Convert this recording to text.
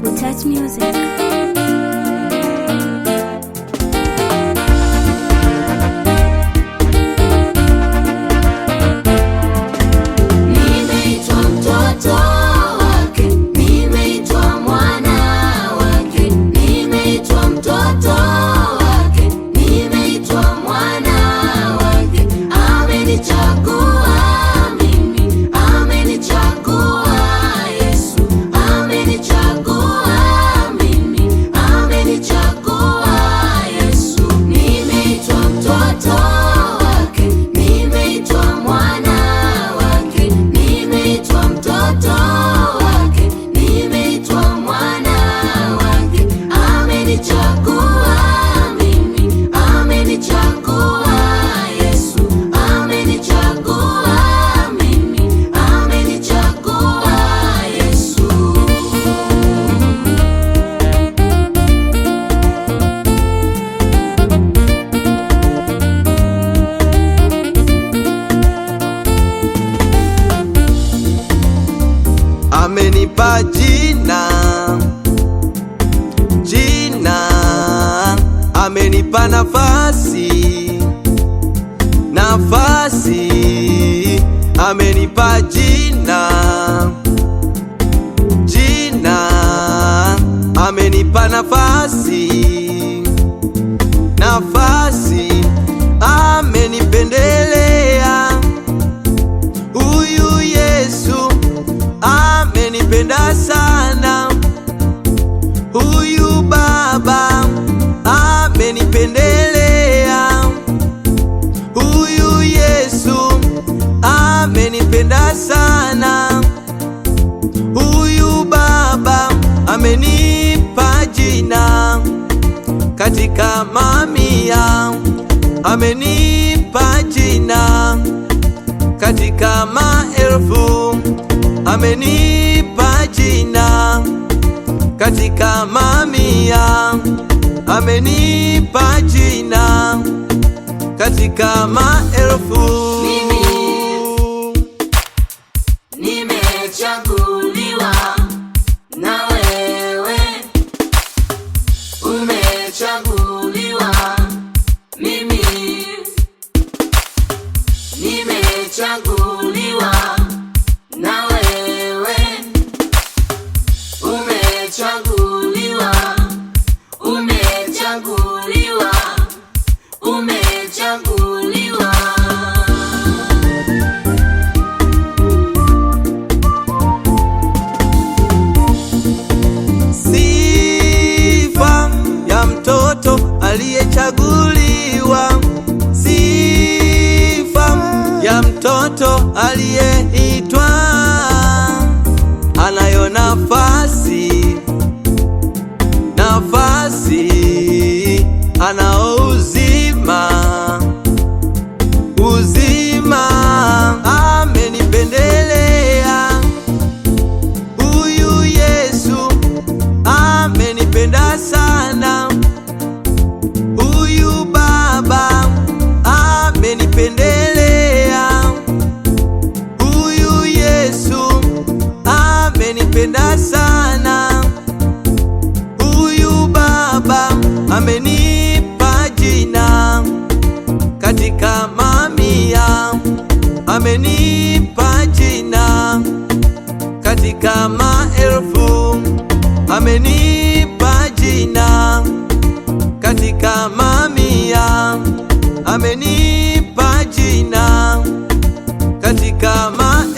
Touch Music. Amenipa jina, amenipa nafasi, amenipa jina, amenipa nafasi, amenipendelea. Huyu Yesu amenipenda sana, huyu Baba amenipendelea. Huyu Yesu amenipenda sana, huyu Baba amenipa jina katika mamia, amenipa jina katika maelfu, amenipa jina katika mamia, amenipa jina katika maelfu. Mimi nimechaguliwa na wewe, umechaguliwa. Mimi nimechaguliwa na wewe, umechaguliwa, umechaguliwa, umechaguliwa. Sifa ya mtoto aliyechaguliwa, sifa ya mtoto aliyeitwa, anayo nafasi, anao uzima, amenipendelea. Huyu Yesu amenipenda sana, huyu Baba amenipendelea. Huyu Yesu amenipenda sana, huyu Baba amenipa jina katika mamia, amenipa jina katika maelfu, amenipa jina katika mamia, amenipa jina katika maelfu.